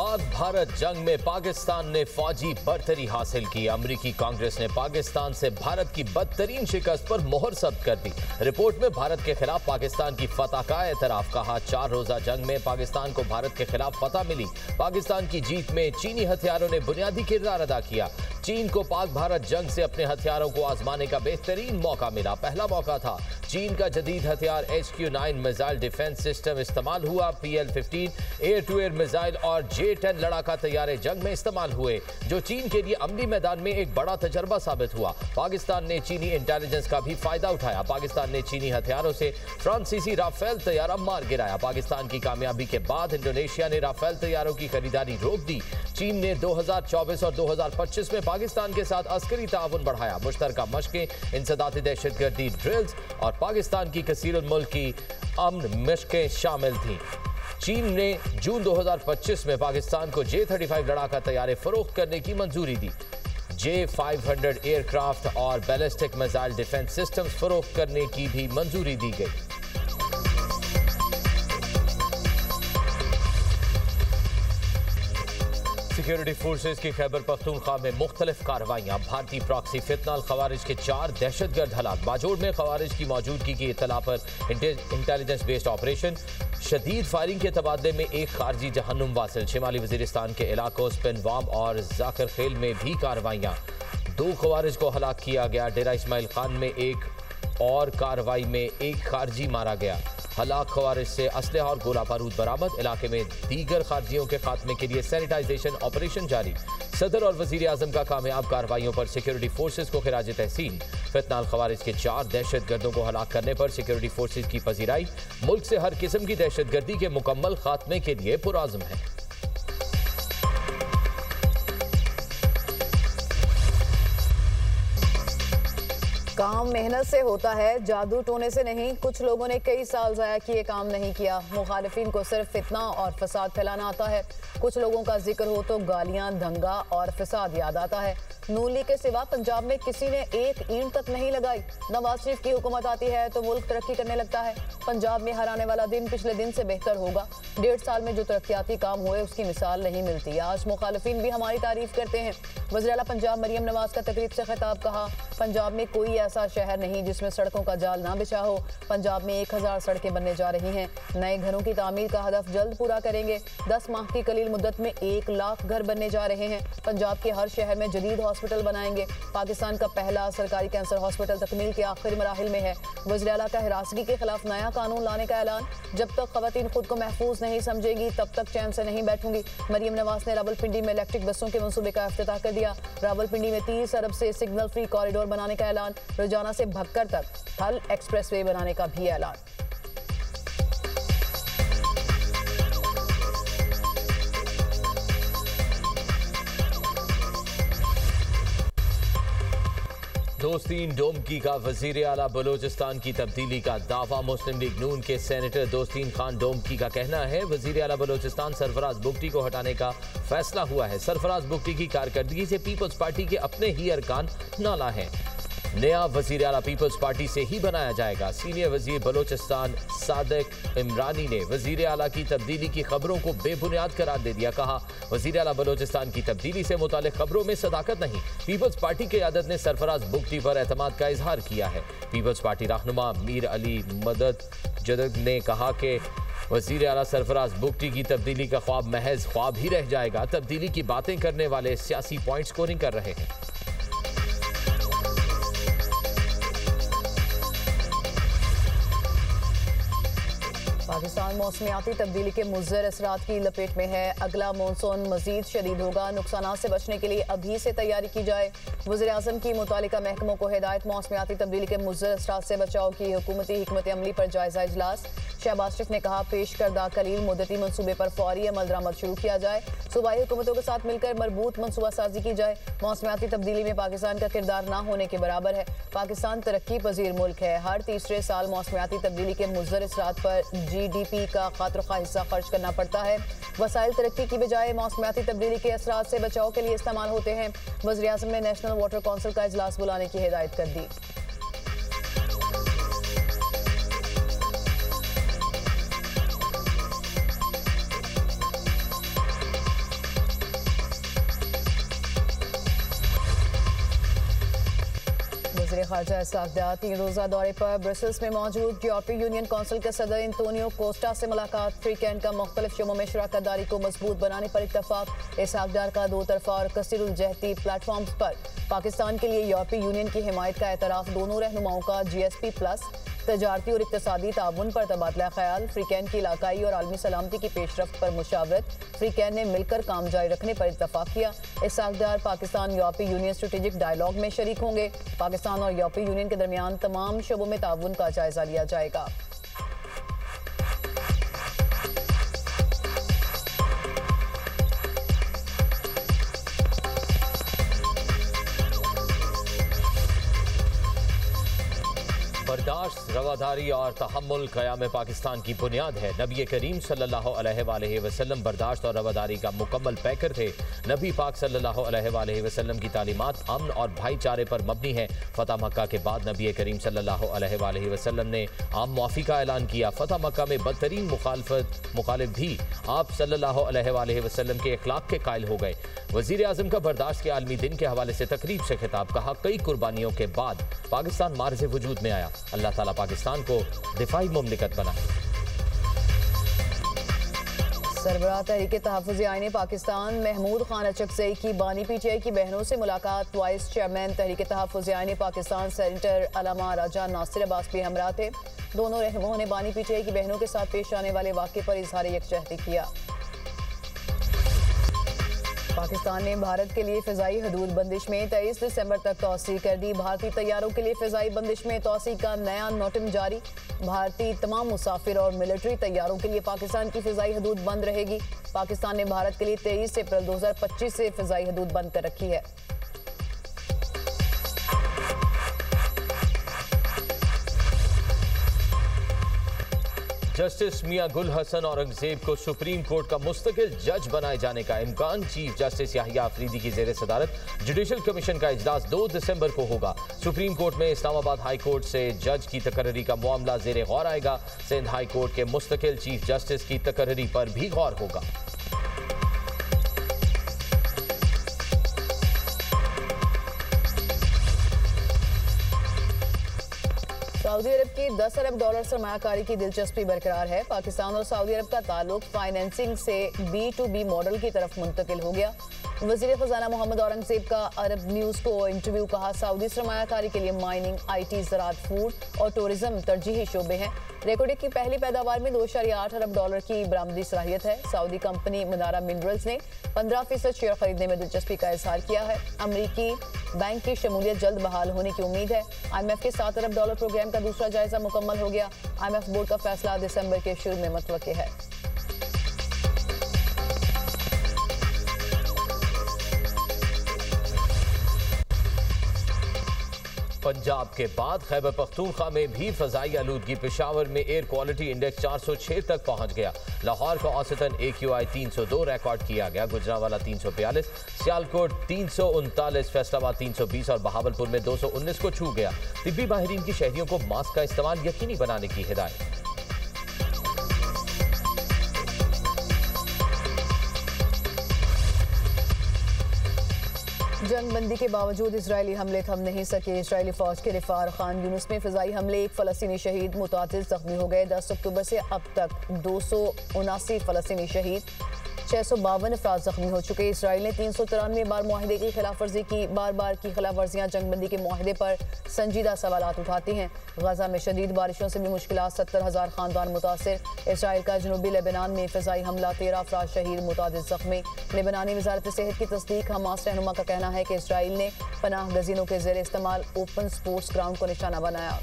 पाक भारत जंग में पाकिस्तान ने फौजी बरतरी हासिल की। अमेरिकी कांग्रेस ने पाकिस्तान से भारत की बदतरीन शिकस्त पर मोहर सब्त कर दी। रिपोर्ट में भारत के खिलाफ पाकिस्तान की फतह का एतराफ। कहा, 4 रोजा जंग में पाकिस्तान को भारत के खिलाफ फतह मिली। पाकिस्तान की जीत में चीनी हथियारों ने बुनियादी किरदार अदा किया। चीन को पाक भारत जंग से अपने हथियारों को आजमाने का बेहतरीन मौका मिला। पहला मौका था। चीन का जदीद हथियार HQ-9 मिसाइल डिफेंस सिस्टम इस्तेमाल हुआ। PL-15 air to air missile और J-10 लड़ाका तैयारे जंग में इस्तेमाल हुए, जो चीन के लिए अमली मैदान में एक बड़ा तजर्बा साबित हुआ। पाकिस्तान ने चीनी इंटेलिजेंस का भी फायदा उठाया। पाकिस्तान ने चीनी हथियारों से फ्रांसीसी राफेल तैयारा मार गिराया। पाकिस्तान की कामयाबी के बाद इंडोनेशिया ने राफेल तैयारों की खरीदारी रोक दी। चीन ने 2024 और 2025 में पाकिस्तान के साथ अस्करी ताउन बढ़ाया। मुश्तरका मशकें, इंसदाती दहशतगर्दी ड्रिल्स और पाकिस्तान की कसीरुल मुल्क की अमन मशकें शामिल थीं। चीन ने जून 2025 में पाकिस्तान को J-35 लड़ाका तैयारे फरोख्त करने की मंजूरी दी। J-500 एयरक्राफ्ट और बैलिस्टिक मिसाइल डिफेंस सिस्टम्स फरोख्त करने की भी मंजूरी दी गई। सिक्योरिटी फोर्सेज की खैबर पख्तूनख्वा में मुख्तलिफ कार्रवाइयाँ। भारतीय प्रॉक्सी फितनाल खवारिज के 4 दहशतगर्द हलाक। बाजोड़ में खवारिज की मौजूदगी की इत्तला पर इंटेलिजेंस बेस्ड ऑपरेशन। शदीद फायरिंग के तबादले में एक खारजी जहन्नुम वासिल। शिमाली वजीरिस्तान के इलाकों स्पिनवाम और जाकर खेल में भी कार्रवाइयाँ। 2 खवारिज को हलाक किया गया। डेरा इस्माइल खान में एक और कार्रवाई में एक खारजी मारा गया। हलाक खवारिज से असलहा और गोला बारूद बरामद। इलाके में दीगर खारजियों के खात्मे के लिए सैनिटाइजेशन ऑपरेशन जारी। सदर और वजीर आजम का कामयाब कार्रवाइयों पर सिक्योरिटी फोर्सेज को खिराज तहसीन। फितनाल खवारिज के 4 दहशतगर्दों को हलाक करने पर सिक्योरिटी फोर्सेज की पजीराई। मुल्क से हर किस्म की दहशतगर्दी के मुकम्मल खात्मे के लिए पुरआज़म है। काम मेहनत से होता है, जादू टोने से नहीं। कुछ लोगों ने कई साल ज़ाया किए, काम नहीं किया। मुखालिफिन को सिर्फ फितना और फसाद फैलाना आता है। कुछ लोगों का जिक्र हो तो गालियां, दंगा और फसाद याद आता है। नून लीग के सिवा पंजाब में किसी ने एक ईंट तक नहीं लगाई। नवाज शरीफ की हुकूमत आती है तो मुल्क तरक्की करने लगता है। पंजाब में हर आने वाला दिन पिछले दिन से बेहतर होगा। 1.5 साल में जो तरक्याती काम हुए उसकी मिसाल नहीं मिलती। आज मुखालिफिन भी हमारी तारीफ करते हैं। वज़ीर आला पंजाब मरियम नवाज का तकरीब से खिताब। कहा, पंजाब में कोई ऐसा शहर नहीं जिसमें सड़कों का जाल ना बिछा हो। पंजाब में 1000 सड़कें बनने जा रही हैं। नए घरों की तामीर का हदफ जल्द पूरा करेंगे। 10 माह की कलील मुद्दत में 1 लाख घर बनने जा रहे हैं। पंजाब के हर शहर में जदीद हॉस्पिटल बनाएंगे। पाकिस्तान का पहला सरकारी कैंसर हॉस्पिटल तकमील के आखिरी मराहिल में है। वज़ीर आला का हिरासगी के खिलाफ नया कानून लाने का ऐलान। जब तक खवातीन खुद को महफूज नहीं समझेंगी तब तक चैन से नहीं बैठूंगी। मरियम नवाज ने रावलपिंडी में इलेक्ट्रिक बसों के मंसूबे का इफ्तिताह कर दिया। रावलपिंडी में 30 अरब से सिग्नल फ्री कॉरिडोर बनाने का ऐलान। रोजाना से भक्कर तक थल एक्सप्रेसवे बनाने का भी ऐलान। दोस्तीन डोमकी का वजीर आला बलोचिस्तान की तब्दीली का दावा। मुस्लिम लीग नून के सेनेटर दोस्तीन खान डोमकी का कहना है, वजीर आला बलोचिस्तान सरफराज बुगटी को हटाने का फैसला हुआ है। सरफराज बुगटी की कारकर्दगी से पीपल्स पार्टी के अपने ही अरकान नाला हैं। नया वजीर आला पीपल्स पार्टी से ही बनाया जाएगा। सीनियर वजीर बलोचिस्तान सादिक इमरानी ने वजीर आला की तब्दीली की खबरों को बेबुनियाद करार दे दिया। कहा, वजीर आला बलोचिस्तान की तब्दीली से मुतालिक खबरों में सदाकत नहीं। पीपल्स पार्टी की क़यादत ने सरफराज बुगटी पर एतमाद का इजहार किया है। पीपल्स पार्टी रहनुमा मीर अली मदद जदद ने कहा कि वजीर आला सरफराज बुगटी की तब्दीली का ख्वाब महज ख्वाब ही रह जाएगा। तब्दीली की बातें करने वाले सियासी पॉइंट स्कोरिंग कर रहे हैं। पाकिस्तान मौसमियाती तब्दीली के मुज़र असरात की लपेट में है। अगला मानसून मजीद शदीद होगा। नुकसान से बचने के लिए अभी से तैयारी की जाए। वज़ीर आज़म की मुतालिका महकमों को हिदायत। मौसमियाती तब्दीली के मुज़र असरात से बचाव की हुकूमती हिकमत अमली पर जायजा इजलास। शहबाज शरीफ ने कहा, पेश करदा कलील मुद्दती मनसूबे पर फौरी अमल दरामद शुरू किया जाए। सूबाई हुकूमतों के साथ मिलकर मरबूत मनसूबा साजी की जाए। मौसमियाती तब्दीली में पाकिस्तान का किरदार ना होने के बराबर है। पाकिस्तान तरक्की पजीर मुल्क है। हर तीसरे साल मौसमियाती तब्दीली के मुज़र असरात पर GDP का खातरखा हिस्सा खर्च करना पड़ता है। वसाइल तरक्की की बजाय मौसमियाती तब्दीली के असरात से बचाव के लिए इस्तेमाल होते हैं। वज़ीर आज़म ने नेशनल वाटर काउंसिल का इजलास बुलाने की हिदायत कर दी। खारजा इस्हाक डार 3 रोज़ा दौरे पर ब्रसेल्स में मौजूद। यूरोपीय यूनियन कौंसिल के सदर एंटोनियो कोस्टा से मुलाकात। फ्री कैन का मुख्तलिफ शोबों में शराकतदारी को मजबूत बनाने पर इत्तफाक। इस्हाक डार का 2 तरफा और कसीरुल-जहती प्लेटफॉर्म्स पर पाकिस्तान के लिए यूरोपीय यूनियन की हिमायत का एतराफ़। दोनों रहनुमाओं का GSP+ तजारती और इक्तसादी ताउन पर तबादला ख्याल। फ्री कैन की इलाकाई और आलमी सलामती की पेशरफ्त पर मुशावरत। फ्री कैन ने मिलकर काम जारी रखने पर इत्तफाक किया। इस्हाक डार पाकिस्तान यूरोपीय यूनियन स्ट्रेटेजिक डायलॉग में शरीक होंगे। पाकिस्तान और यूरोपीय यूनियन के दरमियान तमाम शोबों में ताउन का जायजा लिया जाएगा। बर्दाश्त, रवादारी और तहम्मुल क़याम पाकिस्तान की बुनियाद है। नबी करीम सल्लल्लाहु अलैहि वसल्लम बर्दाश्त और रवादारी का मुकम्मल पैकर थे। नबी पाक सल्लल्लाहु अलैहि वसल्लम की तालीमात अमन और भाईचारे पर मबनी है। फतह मक्का के बाद नबी करीम सल्लल्लाहु अलैहि वसल्लम ने आम मुआफ़ी का ऐलान किया। फतह मक्का में बदतरीन मुखालिफ भी आप सल्लल्लाहु अलैहि वसल्लम के अखलाक के कायल हो गए। वज़ीर आज़म का बर्दाश्त के आलमी दिन के हवाले से तकरीब से खिताब। कहा, कई कुर्बानियों के बाद पाकिस्तान मार्ज़े वजूद में आया। अल्लाह ताला पाकिस्तान को दिफाई मुमलिकत बनाए। सरबराह तहरीक तहफ़्फ़ुज़ आईन पाकिस्तान महमूद खान अचकज़ई की बानी PTI की बहनों से मुलाकात। वाइस चेयरमैन तहरीक तहफ़्फ़ुज़ आईन पाकिस्तान सेनेटर अल्लामा राजा नासिर अब्बास भी हमरा थे। दोनों रहनुमाओं ने बानी PTI की बहनों के साथ पेश आने वाले वाक़े पर इज़हार यकजहती किया। पाकिस्तान ने भारत के लिए फ़िज़ाई हदूद बंदिश में 23 दिसंबर तक तौसी कर दी। भारतीय तैयारों के लिए फ़िज़ाई बंदिश में तौसी का नया नोटिम जारी। भारतीय तमाम मुसाफिर और मिलिट्री तैयारों के लिए पाकिस्तान की फ़िज़ाई हदूद बंद रहेगी। पाकिस्तान ने भारत के लिए 23 अप्रैल 2025 से फ़िज़ाई हदूद बंद कर रखी है। जस्टिस मियां गुल हसन औरंगजेब को सुप्रीम कोर्ट का मुस्तकिल जज बनाए जाने का इम्कान। चीफ जस्टिस याहिया अफरीदी की ज़ेर सदारत जुडिशल कमीशन का इजलास 2 दिसंबर को होगा। सुप्रीम कोर्ट में इस्लामाबाद हाई कोर्ट से जज की तकर्री का मामला ज़ेर गौर आएगा। सिंध हाई कोर्ट के मुस्तकिल चीफ जस्टिस की तकर्री पर भी गौर होगा। सऊदी अरब की 10 अरब डॉलर सरमायाकारी की दिलचस्पी बरकरार है। पाकिस्तान और सऊदी अरब का ताल्लुक फाइनेंसिंग से B2B मॉडल की तरफ मुंतकिल हो गया। वज़ीर ख़ज़ाना मोहम्मद औरंगजेब का अरब न्यूज़ को इंटरव्यू। कहा, सऊदी सरमायाकारी के लिए माइनिंग, IT, ज़राअत, फूड और टूरिज्म तरजीही शोबे हैं। रेकॉर्ड की पहली पैदावार में 2.8 अरब डॉलर की बरामदी सलाहियत है। सऊदी कंपनी मनारा मिनरल्स ने 15% शेयर खरीदने में दिलचस्पी का इजहार किया है। अमरीकी बैंक की शमूलियत जल्द बहाल होने की उम्मीद है। IMF के 7 अरब डॉलर प्रोग्राम का दूसरा जायजा मुकम्मल हो गया। IMF बोर्ड का फैसला दिसंबर के शुरू में मुतवक्किल है। पंजाब के बाद खैबर पख्तूनख्वा में भी फ़ज़ाई आलूदगी। पेशावर में एयर क्वालिटी इंडेक्स 406 तक पहुंच गया। लाहौर का औसतन AQI 302 रिकॉर्ड किया गया। गुजरांवाला 342, सियालकोट 339, फैसलाबाद 320 और बहावलपुर में 219 को छू गया। तिब्बी माहिरीन की शहरियों को मास्क का इस्तेमाल यकीनी बनाने की हिदायत। जंगबंदी के बावजूद इजरायली हमले थम नहीं सके। इजरायली फौज के रिफार खान यूनुस में फ़िज़ाई हमले, 1 फ़लस्तीनी शहीद, मुतादिद ज़ख्मी हो गए। 10 अक्टूबर से अब तक 279 फ़लस्तीनी शहीद, 652 अफराद ज़ख्मी हो चुके। इसराइल ने 393 बार मुआहिदे की खिलाफवर्जी की। बार बार की खिलाफवर्जियाँ जंगबंदी के मुआहिदे पर संजीदा सवालात उठाती हैं। गजा में शदीद बारिशों से भी मुश्किलात, 70,000 खानदान मुतासिर। इसराइल का जनूबी लेबनान में फ़िज़ाई हमला, 13 अफराद शहीद, मुतादिद ज़ख्मी। लेबनानी वज़ारत सेहत की तस्दीक। हमास रहनुमा का कहना है कि इसराइल ने पनाह गज़ीनों के ज़ेर इस्तेमाल ओपन स्पोर्ट्स ग्राउंड को निशाना बनाया।